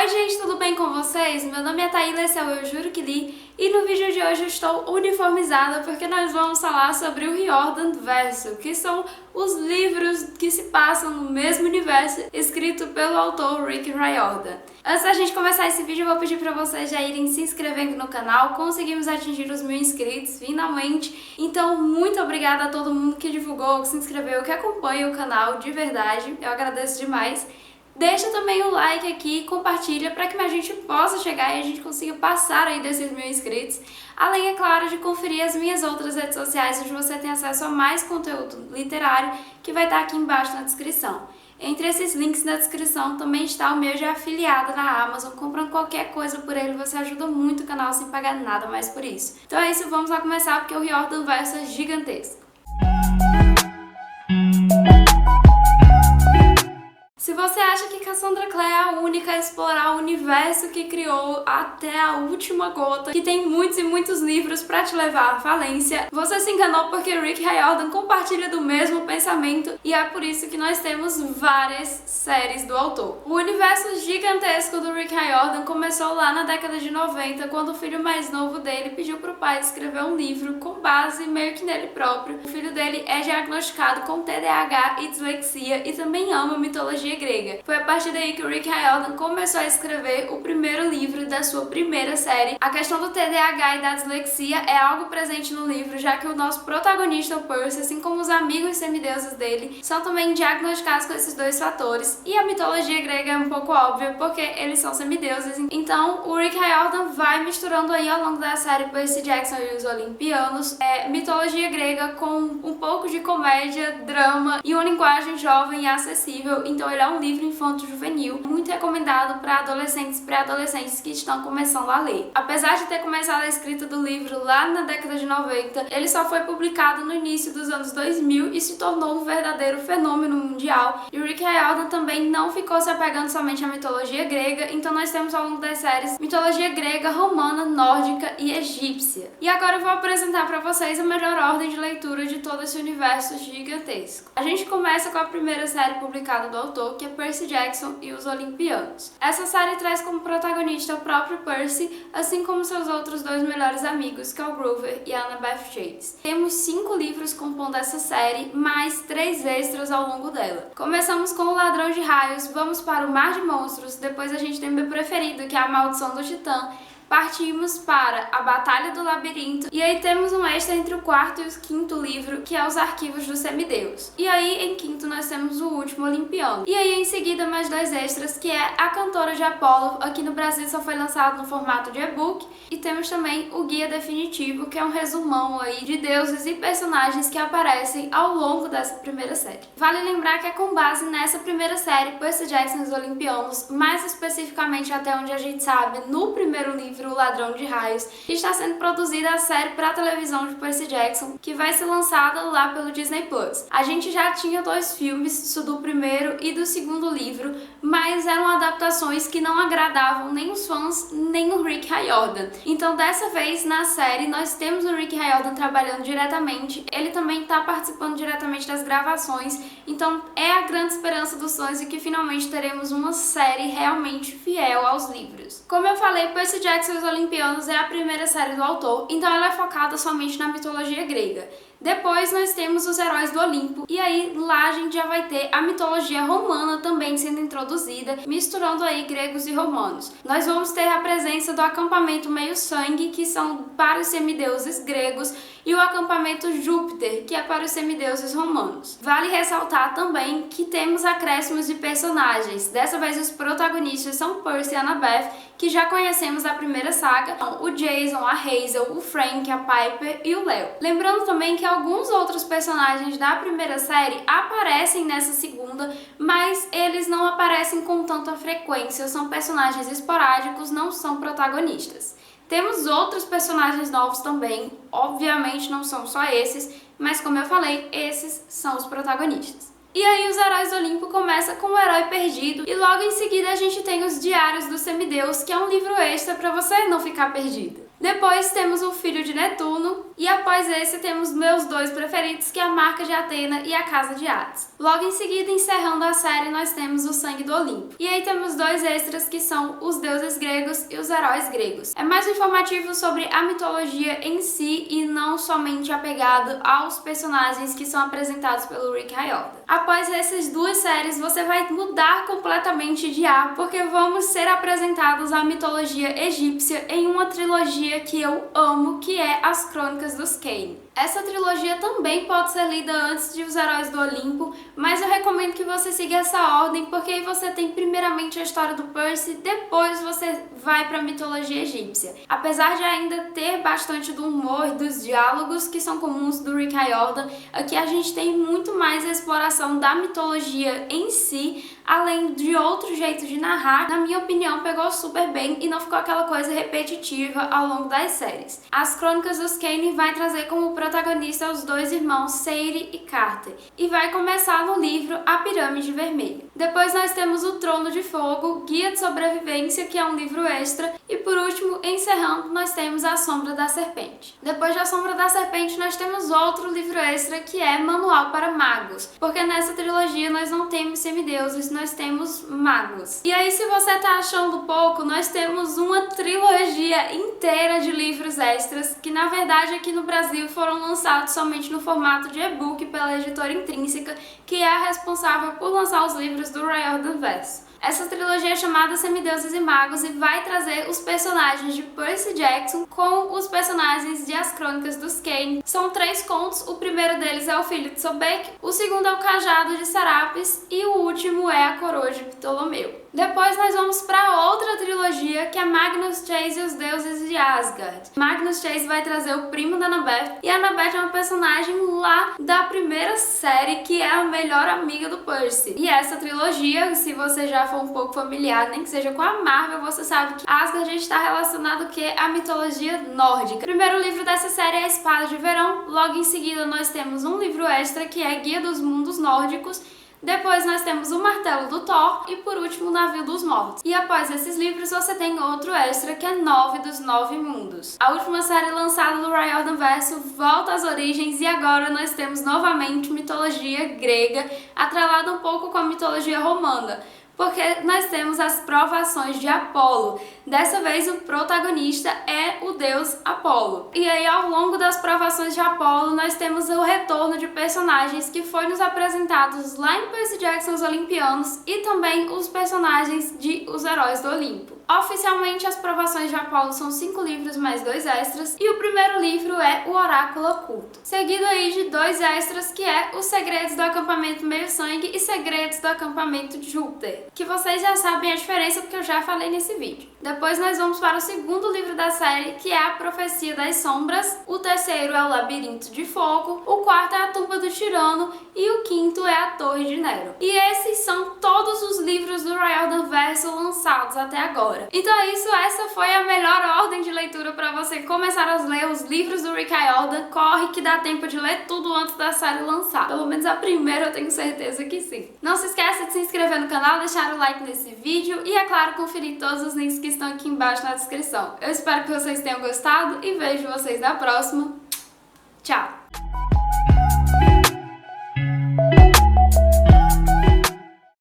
Oi gente, tudo bem com vocês? Meu nome é Taíla, esse é o Eu Juro Que Li, e no vídeo de hoje eu estou uniformizada porque nós vamos falar sobre o Riordan Verso, que são os livros que se passam no mesmo universo, escrito pelo autor Rick Riordan. Antes da gente começar esse vídeo, eu vou pedir para vocês já irem se inscrevendo no canal. Conseguimos atingir os 1000 inscritos, finalmente. Então, muito obrigada a todo mundo que divulgou, que se inscreveu, que acompanha o canal, de verdade. Eu agradeço demais. Deixa também o like aqui, compartilha para que a gente possa chegar e a gente consiga passar aí desses 1000 inscritos. Além, é claro, de conferir as minhas outras redes sociais, onde você tem acesso a mais conteúdo literário, que vai estar aqui embaixo na descrição. Entre esses links na descrição também está o meu de afiliada na Amazon. Comprando qualquer coisa por ele, você ajuda muito o canal sem pagar nada mais por isso. Então é isso, vamos lá começar, porque o Riordan Verso é gigantesco. Se você acha que Cassandra Clare é a única a explorar o universo que criou até a última gota, que tem muitos e muitos livros pra te levar à falência, você se enganou, porque Rick Riordan compartilha do mesmo pensamento e é por isso que nós temos várias séries do autor. O universo gigantesco do Rick Riordan começou lá na década de 90, quando o filho mais novo dele pediu pro pai escrever um livro com base meio que nele próprio. O filho dele é diagnosticado com TDAH e dislexia e também ama mitologia grega. Foi a partir daí que o Rick Riordan começou a escrever o primeiro livro da sua primeira série. A questão do TDAH e da dislexia é algo presente no livro, já que o nosso protagonista, o Percy, assim como os amigos semideuses dele, são também diagnosticados com esses dois fatores. E a mitologia grega é um pouco óbvia, porque eles são semideuses. Então, o Rick Riordan vai misturando aí ao longo da série Percy Jackson e os Olimpianos, mitologia grega com um pouco de comédia, drama e uma linguagem jovem e acessível. Então, ele é um livro infanto-juvenil, muito recomendado para adolescentes e pré-adolescentes que estão começando a ler. Apesar de ter começado a escrita do livro lá na década de 90, ele só foi publicado no início dos anos 2000 e se tornou um verdadeiro fenômeno mundial. E o Rick Riordan também não ficou se apegando somente à mitologia grega, então nós temos ao longo das séries mitologia grega, romana, nórdica e egípcia. E agora eu vou apresentar para vocês a melhor ordem de leitura de todo esse universo gigantesco. A gente começa com a primeira série publicada do autor, que é Percy Jackson e os Olimpianos. Essa série traz como protagonista o próprio Percy, assim como seus outros dois melhores amigos, que é o Grover e a Annabeth Chase. Temos 5 livros compondo essa série, mais 3 extras ao longo dela. Começamos com o Ladrão de Raios, vamos para o Mar de Monstros, depois a gente tem o meu preferido, que é a Maldição do Titã. Partimos para a Batalha do Labirinto, e aí temos um extra entre o 4º e o 5º livro, que é os Arquivos dos Semideus. E aí, em 5º, nós temos o Último Olimpiano. E aí, em seguida, mais 2 extras, que é A Cantora de Apolo. Aqui no Brasil só foi lançado no formato de e-book. E temos também o Guia Definitivo, que é um resumão aí de deuses e personagens que aparecem ao longo dessa primeira série. Vale lembrar que é com base nessa primeira série, Percy Jackson e os Olimpianos, mais especificamente até onde a gente sabe, no primeiro livro, O Ladrão de Raios, que está sendo produzida a série para televisão de Percy Jackson, que vai ser lançada lá pelo Disney Plus. A gente já tinha 2 filmes, do primeiro e do 2º livro, mas eram adaptações que não agradavam nem os fãs, nem o Rick Riordan. Então, dessa vez, na série, nós temos o Rick Riordan trabalhando diretamente, ele também está participando diretamente das gravações, então é a grande esperança dos fãs de que finalmente teremos uma série realmente fiel aos livros. Como eu falei, Percy Jackson e os Olimpianos é a primeira série do autor, então ela é focada somente na mitologia grega. Depois nós temos os Heróis do Olimpo, e aí lá a gente já vai ter a mitologia romana também sendo introduzida, misturando aí gregos e romanos. Nós vamos ter a presença do acampamento Meio-Sangue, que são para os semideuses gregos, e o acampamento Júpiter, que é para os semideuses romanos. Vale ressaltar também que temos acréscimos de personagens. Dessa vez os protagonistas são Percy e Annabeth, que já conhecemos da primeira saga, o Jason, a Hazel, o Frank, a Piper e o Léo. Lembrando também que alguns outros personagens da primeira série aparecem nessa segunda, mas eles não aparecem com tanta frequência, são personagens esporádicos, não são protagonistas. Temos outros personagens novos também, obviamente não são só esses, mas como eu falei, esses são os protagonistas. E aí os Heróis do Olimpo começa com o Herói Perdido, e logo em seguida a gente tem os Diários do Semideus, que é um livro extra para você não ficar perdido. Depois temos o Filho de Netuno, e após esse temos meus dois preferidos, que é a Marca de Atena e a Casa de Hades. Logo em seguida, encerrando a série, nós temos o Sangue do Olimpo. E aí temos dois extras que são os deuses gregos e os heróis gregos. É mais informativo sobre a mitologia em si e não somente apegado aos personagens que são apresentados pelo Rick Riordan. Após essas duas séries, você vai mudar completamente de ar, porque vamos ser apresentados à mitologia egípcia em uma trilogia que eu amo, que é As Crônicas dos Kane. Essa trilogia também pode ser lida antes de Os Heróis do Olimpo, mas eu recomendo que você siga essa ordem, porque aí você tem primeiramente a história do Percy, depois você vai para a mitologia egípcia. Apesar de ainda ter bastante do humor e dos diálogos que são comuns do Rick Riordan, aqui a gente tem muito mais a exploração da mitologia em si, além de outro jeito de narrar. Na minha opinião, pegou super bem e não ficou aquela coisa repetitiva ao longo das séries. As Crônicas dos Kane vai trazer como protagonista os dois irmãos Sayre e Carter, e vai começar no livro A Pirâmide Vermelha. Depois nós temos o Trono de Fogo, Guia de Sobrevivência, que é um livro extra, e por último, encerrando, nós temos A Sombra da Serpente. Depois da Sombra da Serpente, nós temos outro livro extra, que é Manual para Magos, porque nessa trilogia nós não temos semideuses, nós temos magos. E aí, se você tá achando pouco, nós temos uma trilogia inteira de livros extras, que na verdade aqui no Brasil foram lançados somente no formato de e-book pela editora Intrínseca, que é a responsável por lançar os livros do Riordan Verso. Essa trilogia é chamada Semideuses e Magos e vai trazer os personagens de Percy Jackson com os personagens de As Crônicas dos Kane. São 3 contos, o primeiro deles é o Filho de Sobek, o segundo é o Cajado de Serapis e o último é a Coroa de Ptolomeu. Depois nós vamos para outra trilogia, que é Magnus Chase e os Deuses de Asgard. Magnus Chase vai trazer o primo da Annabeth, e a Annabeth é uma personagem lá da primeira série, que é a melhor amiga do Percy. E essa trilogia, se você já for um pouco familiar, nem que seja com a Marvel, você sabe que Asgard está relacionado à mitologia nórdica. O primeiro livro dessa série é a Espada de Verão, logo em seguida nós temos um livro extra, que é Guia dos Mundos Nórdicos. Depois nós temos o Martelo do Thor e por último o Navio dos Mortos. E após esses livros você tem outro extra, que é 9 dos 9 Mundos. A última série lançada do Riordan Verso volta às origens, e agora nós temos novamente mitologia grega, atrelada um pouco com a mitologia romana, porque nós temos as provações de Apolo. Dessa vez o protagonista é o deus Apolo. E aí, ao longo das provações de Apolo, nós temos o retorno de personagens que foi nos apresentados lá em Percy Jackson Os Olimpianos, e também os personagens de Os Heróis do Olimpo. Oficialmente, as provações de Apolo são 5 livros mais 2 extras, e o primeiro livro é O Oráculo Oculto, seguido aí de 2 extras, que é Os Segredos do Acampamento Meio-Sangue e Segredos do Acampamento de Júpiter, que vocês já sabem a diferença porque eu já falei nesse vídeo. Depois nós vamos para o segundo livro da série, que é A Profecia das Sombras, o terceiro é O Labirinto de Fogo, o quarto é A Tumba do Tirano e o quinto é A Torre de Nero. E esses são todos os livros do Riordan Verso lançados até agora. Então é isso, essa foi a melhor ordem de leitura para você começar a ler os livros do Rick Riordan. Corre que dá tempo de ler tudo antes da série lançar. Pelo menos a primeira eu tenho certeza que sim. Não se esqueça de se inscrever no canal, deixar o like nesse vídeo e, é claro, conferir todos os links que estão aqui embaixo na descrição. Eu espero que vocês tenham gostado e vejo vocês na próxima. Tchau!